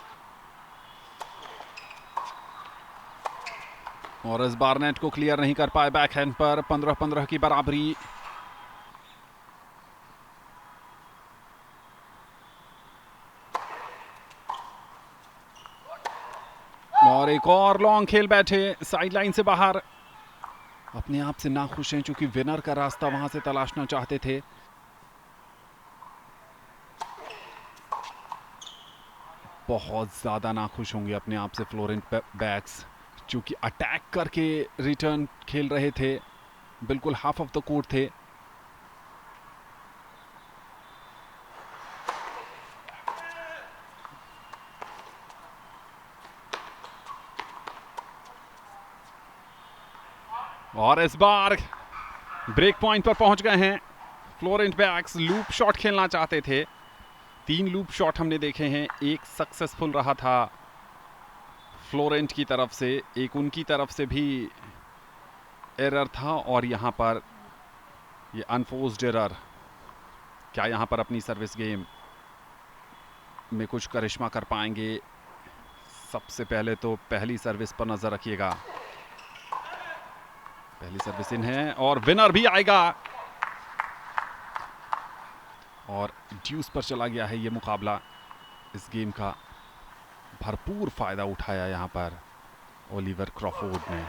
और इस बार नेट को क्लियर नहीं कर पाए बैकहैंड पर। 15-15 की बराबरी। और एक और लॉन्ग खेल बैठे साइडलाइन से बाहर। अपने आप से नाखुश हैं क्योंकि विनर का रास्ता वहां से तलाशना चाहते थे। बहुत ज्यादा नाखुश होंगे अपने आप से फ्लोरेंट बैक्स, चूंकि अटैक करके रिटर्न खेल रहे थे, बिल्कुल हाफ ऑफ द कोर्ट थे। और इस बार ब्रेक पॉइंट पर पहुंच गए हैं फ्लोरेंट बैक्स। लूप शॉट खेलना चाहते थे। 3 लूप शॉट हमने देखे हैं, एक सक्सेसफुल रहा था फ्लोरेंट की तरफ से, एक उनकी तरफ से भी एरर था, और यहां पर ये अनफोर्स्ड एरर। क्या यहां पर अपनी सर्विस गेम में कुछ करिश्मा कर पाएंगे? सबसे पहले तो पहली सर्विस पर नजर रखिएगा। पहली सर्विस इन है और विनर भी आएगा, और ड्यूस पर चला गया है ये मुकाबला। इस गेम का भरपूर फायदा उठाया यहां पर ओलिवर क्रॉफोर्ड ने।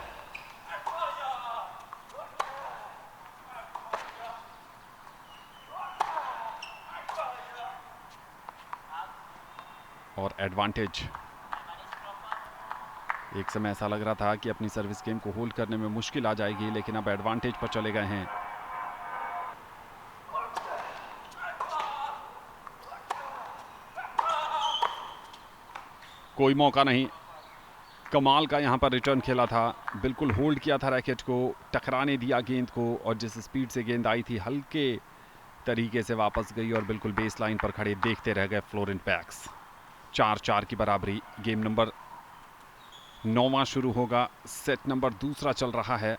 और एडवांटेज, एक समय ऐसा लग रहा था कि अपनी सर्विस गेम को होल्ड करने में मुश्किल आ जाएगी, लेकिन अब एडवांटेज पर चले गए हैं। कोई मौका नहीं, कमाल का यहां पर रिटर्न खेला था, बिल्कुल होल्ड किया था रैकेट को, टकराने दिया गेंद को, और जिस स्पीड से गेंद आई थी हल्के तरीके से वापस गई और बिल्कुल बेस लाइन पर खड़े देखते रह गए फ्लोरेंट बैक्स। 4-4 की बराबरी। गेम नंबर 9वां शुरू होगा, सेट नंबर दूसरा चल रहा है,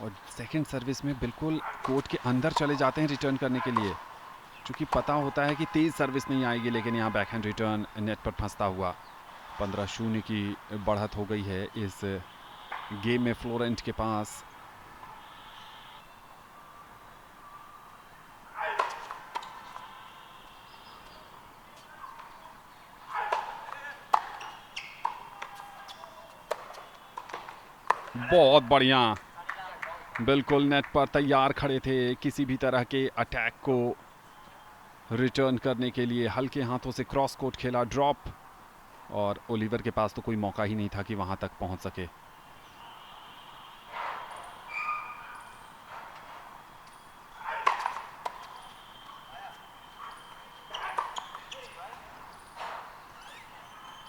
और सेकंड सर्विस में बिल्कुल कोर्ट के अंदर चले जाते हैं रिटर्न करने के लिए, क्योंकि पता होता है कि तेज सर्विस नहीं आएगी, लेकिन यहाँ बैकहैंड रिटर्न नेट पर फंसता हुआ। 15-0 की बढ़त हो गई है इस गेम में फ्लोरेंट के पास। बहुत बढ़िया, बिल्कुल नेट पर तैयार खड़े थे किसी भी तरह के अटैक को रिटर्न करने के लिए। हल्के हाथों से क्रॉस कोर्ट खेला, ड्रॉप, और ओलिवर के पास तो कोई मौका ही नहीं था कि वहां तक पहुंच सके।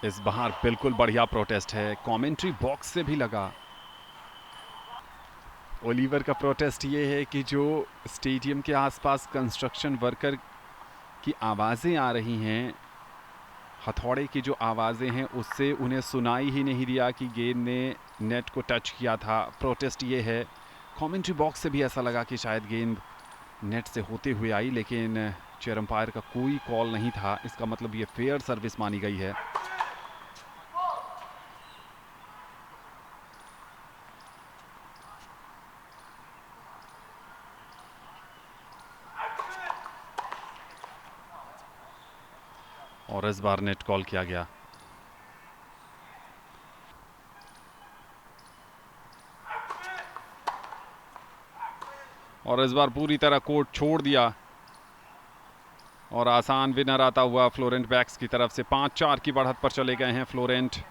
इस बार बिल्कुल बढ़िया प्रोटेस्ट है, कमेंट्री बॉक्स से भी लगा। ओलिवर का प्रोटेस्ट ये है कि जो स्टेडियम के आसपास कंस्ट्रक्शन वर्कर की आवाज़ें आ रही हैं, हथौड़े की जो आवाज़ें हैं, उससे उन्हें सुनाई ही नहीं दिया कि गेंद ने नेट को टच किया था। प्रोटेस्ट ये है, कमेंट्री बॉक्स से भी ऐसा लगा कि शायद गेंद नेट से होते हुए आई, लेकिन चेयर अंपायर का कोई कॉल नहीं था। इसका मतलब ये फेयर सर्विस मानी गई है। और इस बार नेट कॉल किया गया। और इस बार पूरी तरह कोर्ट छोड़ दिया और आसान विनर आता हुआ फ्लोरेंट बैक्स की तरफ से 5-4 की बढ़त पर चले गए हैं फ्लोरेंट।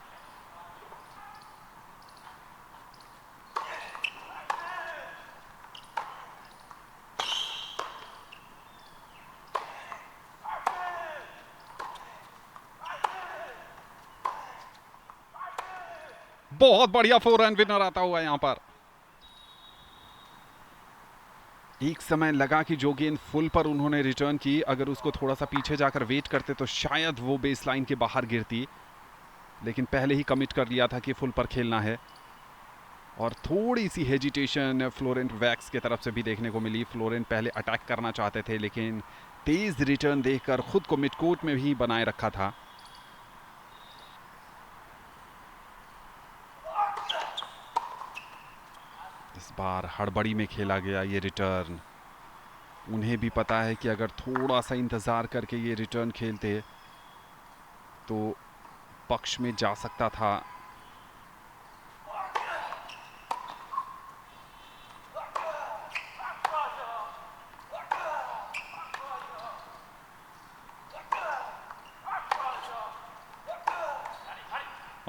बहुत बढ़िया 4 रन विनर आता हुआ यहां पर। एक समय लगा कि जो गेंद फुल पर उन्होंने रिटर्न की, अगर उसको थोड़ा सा पीछे जाकर वेट करते तो शायद वो बेस लाइन के बाहर गिरती, लेकिन पहले ही कमिट कर लिया था कि फुल पर खेलना है। और थोड़ी सी हेजिटेशन फ्लोरेंट वैक्स की तरफ से भी देखने को मिली। फ्लोरेंट पहले अटैक करना चाहते थे, लेकिन तेज रिटर्न देखकर खुद को मिड कोर्ट में भी बनाए रखा था। इस बार हड़बड़ी में खेला गया ये रिटर्न। उन्हें भी पता है कि अगर थोड़ा सा इंतज़ार करके ये रिटर्न खेलते तो पक्ष में जा सकता था।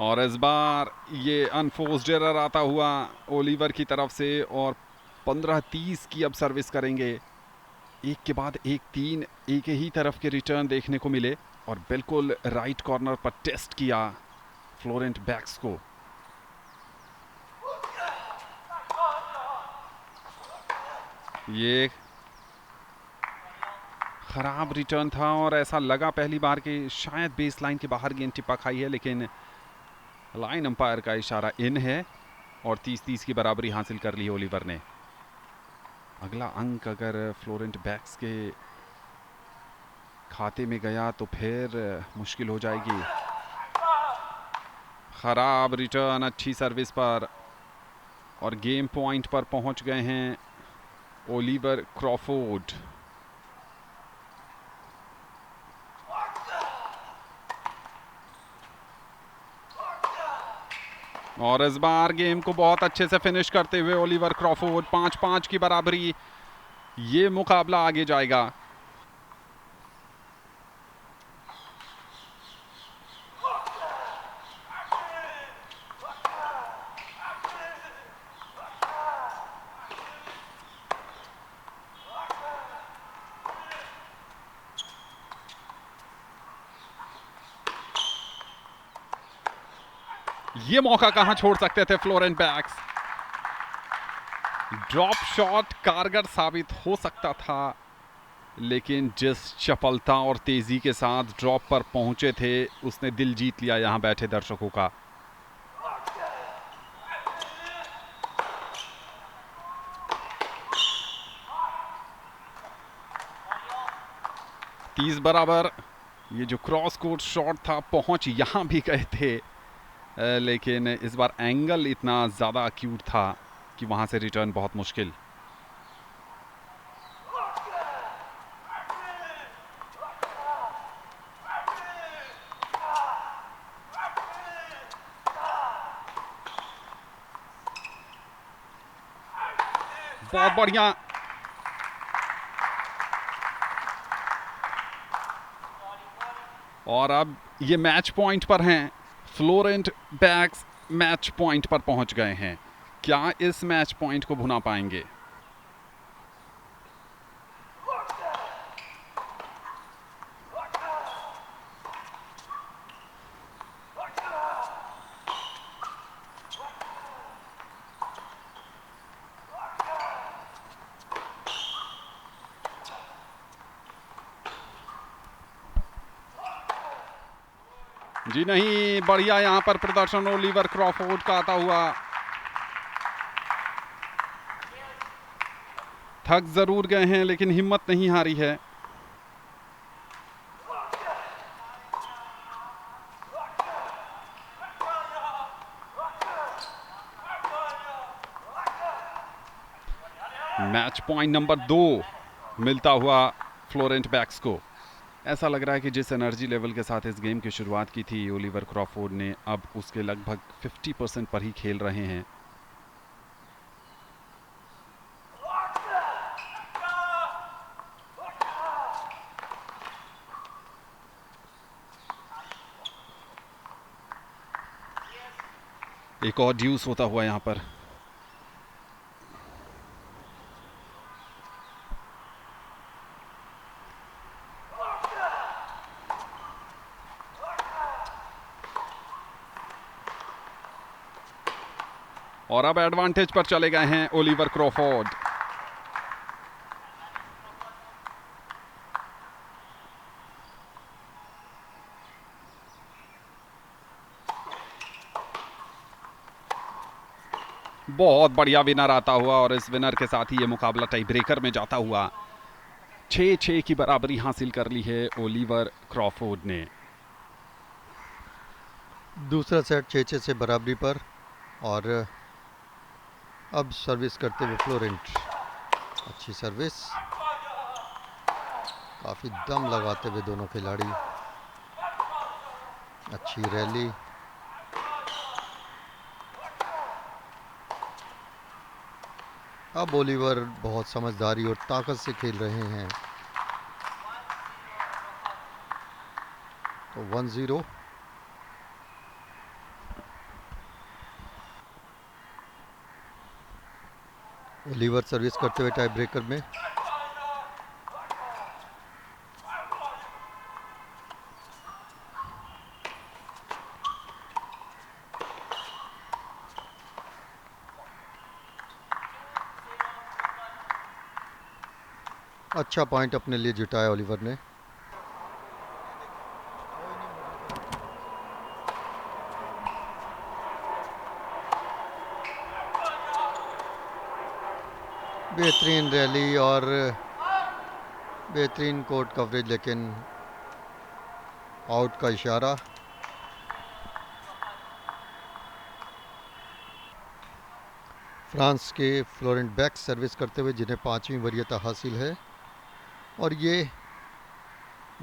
और इस बार ये अनफोर्स्ड एरर आता हुआ ओलिवर की तरफ से, और 15-30 की अब सर्विस करेंगे। एक के बाद एक 3 एक ही तरफ के रिटर्न देखने को मिले, और बिल्कुल राइट कॉर्नर पर टेस्ट किया फ्लोरेंट बैक्स को। ये खराब रिटर्न था और ऐसा लगा पहली बार कि शायद बेस लाइन के बाहर गेंद टिप्पा खाई है, लेकिन लाइन अंपायर का इशारा इन है और 30-30 की बराबरी हासिल कर ली ओलिवर ने। अगला अंक अगर फ्लोरेंट बैक्स के खाते में गया तो फिर मुश्किल हो जाएगी। खराब रिटर्न अच्छी सर्विस पर, और गेम पॉइंट पर पहुंच गए हैं ओलिवर क्रॉफोर्ड। और इस बार गेम को बहुत अच्छे से फिनिश करते हुए ओलिवर क्रॉफोर्ड, 5-5 की बराबरी। ये मुकाबला आगे जाएगा। ये मौका कहां छोड़ सकते थे फ्लोरेंट बैक्स। ड्रॉप शॉट कारगर साबित हो सकता था, लेकिन जिस चपलता और तेजी के साथ ड्रॉप पर पहुंचे थे, उसने दिल जीत लिया यहां बैठे दर्शकों का। तीस बराबर। ये जो क्रॉस कोर्ट शॉट था, पहुंच यहां भी गए थे, लेकिन इस बार एंगल इतना ज़्यादा अक्यूट था कि वहां से रिटर्न बहुत मुश्किल। बहुत बढ़िया। और अब ये मैच पॉइंट पर हैं। फ्लोरेंट बैक्स मैच पॉइंट पर पहुंच गए हैं। क्या इस मैच पॉइंट को भुना पाएंगे? जी नहीं, बढ़िया यहां पर प्रदर्शन ओलिवर क्रॉफोर्ड का आता हुआ। थक जरूर गए हैं लेकिन हिम्मत नहीं हारी है। मैच पॉइंट नंबर 2 मिलता हुआ फ्लोरेंट बैक्स को। ऐसा लग रहा है कि जिस एनर्जी लेवल के साथ इस गेम की शुरुआत की थी ओलिवर क्रॉफोर्ड ने, अब उसके लगभग 50% पर ही खेल रहे हैं। एक और ड्यूस होता हुआ यहां पर। और अब एडवांटेज पर चले गए हैं ओलिवर क्रॉफोर्ड। बहुत बढ़िया विनर आता हुआ और इस विनर के साथ ही ये मुकाबला टाई ब्रेकर में जाता हुआ 6-6 की बराबरी हासिल कर ली है ओलिवर क्रॉफोर्ड ने। दूसरा सेट 6-6 से बराबरी पर। और अब सर्विस करते हुए फ्लोरेंट। अच्छी सर्विस, काफ़ी दम लगाते हुए दोनों खिलाड़ी। अच्छी रैली। अब ओलिवर बहुत समझदारी और ताकत से खेल रहे हैं। तो 1-0। ओलिवर सर्विस करते हुए टाई ब्रेकर में। अच्छा पॉइंट अपने लिए जुटाया ओलिवर ने। बेहतरीन रैली और बेहतरीन कोर्ट कवरेज, लेकिन आउट का इशारा। फ्रांस के फ्लोरेंट बैक्स सर्विस करते हुए, जिन्हें 5वीं वरीयता हासिल है। और ये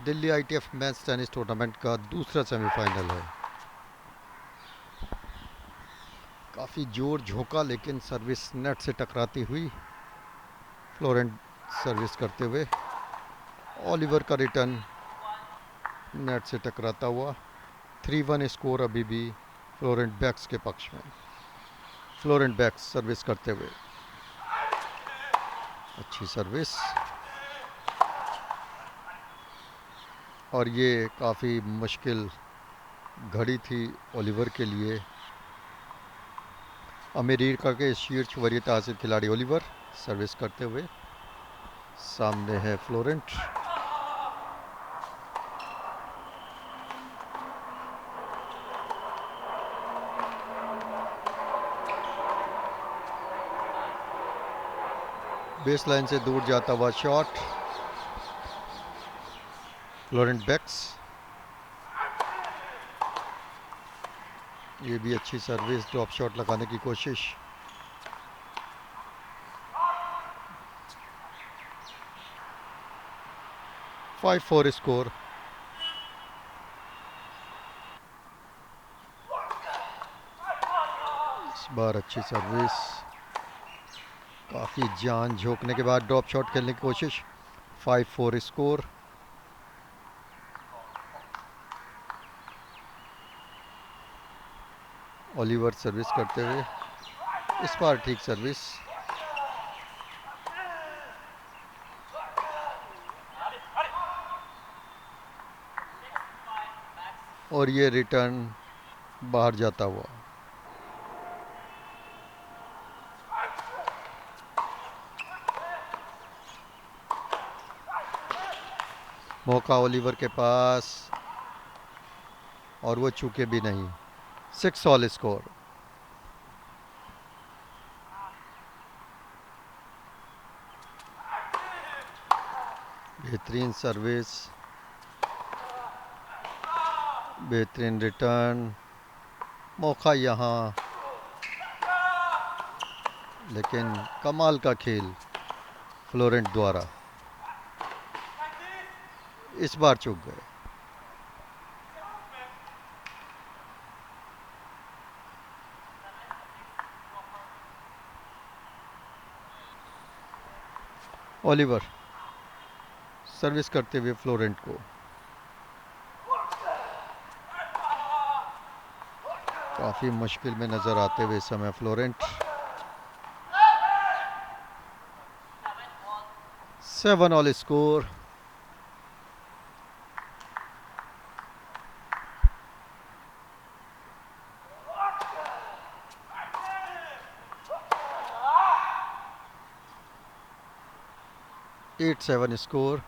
Delhi ITF men's tennis tournament का दूसरा सेमीफाइनल है। काफ़ी जोर झोंका, लेकिन सर्विस नेट से टकराती हुई। फ्लोरेंट सर्विस करते हुए, ओलिवर का रिटर्न नेट से टकराता हुआ। 3-1 स्कोर अभी भी फ्लोरेंट बैक्स के पक्ष में। फ्लोरेंट बैक्स सर्विस करते हुए, अच्छी सर्विस। और ये काफ़ी मुश्किल घड़ी थी ओलिवर के लिए। अमेरिका के शीर्ष वरीयता हासिल खिलाड़ी ओलिवर सर्विस करते हुए। सामने है फ्लोरेंट। बेस लाइन से दूर जाता हुआ शॉट, फ्लोरेंट बैक्स। ये भी अच्छी सर्विस, ड्रॉप शॉट लगाने की कोशिश। Five 4 score. इस बार अच्छी सर्विस, काफ़ी जान झोंकने के बाद ड्रॉप शॉट खेलने की कोशिश। 5-4 स्कोर। ओलिवर सर्विस करते हुए, इस बार ठीक सर्विस। और ये रिटर्न बाहर जाता हुआ। मौका ओलिवर के पास और वो चूके भी नहीं। 6 ऑल स्कोर। बेहतरीन सर्विस, बेहतरीन रिटर्न। मौका यहाँ, लेकिन कमाल का खेल फ्लोरेंट द्वारा। इस बार चूक गए। ओलिवर सर्विस करते हुए फ्लोरेंट को। काफ़ी मुश्किल में नज़र आते हुए इस समय Florent. 7 all score. Eight 7 score.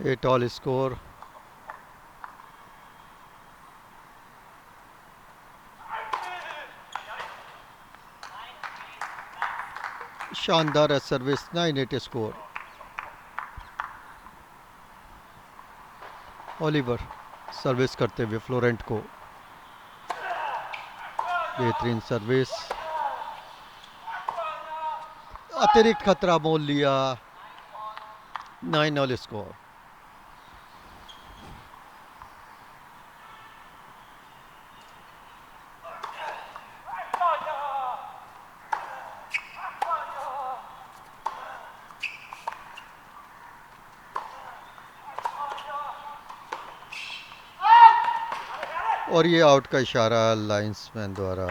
Eight all score. शानदार है सर्विस। 9-8 स्कोर। ओलिवर सर्विस करते हुए फ्लोरेंट को। बेहतरीन सर्विस। अतिरिक्त खतरा मोल लिया। 9 ऑल स्कोर। और ये आउट का इशारा लाइंसमैन द्वारा।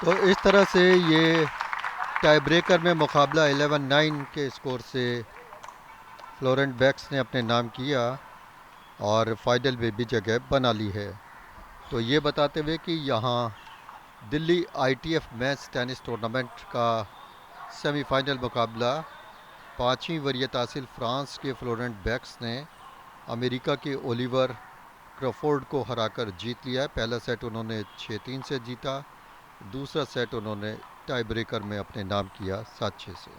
तो इस तरह से ये टाई ब्रेकर में मुकाबला 11-9 के स्कोर से फ्लोरेंट बैक्स ने अपने नाम किया और फाइनल में भी जगह बना ली है। तो ये बताते हुए कि यहाँ Delhi ITF men's tennis tournament का सेमीफाइनल मुकाबला 5वीं वरीयत हासिल फ्रांस के फ्लोरेंट बैक्स ने अमेरिका के ओलिवर क्रॉफोर्ड को हराकर जीत लिया है। पहला सेट उन्होंने 6-3 से जीता, दूसरा सेट उन्होंने टाई ब्रेकर में अपने नाम किया 7-6 से।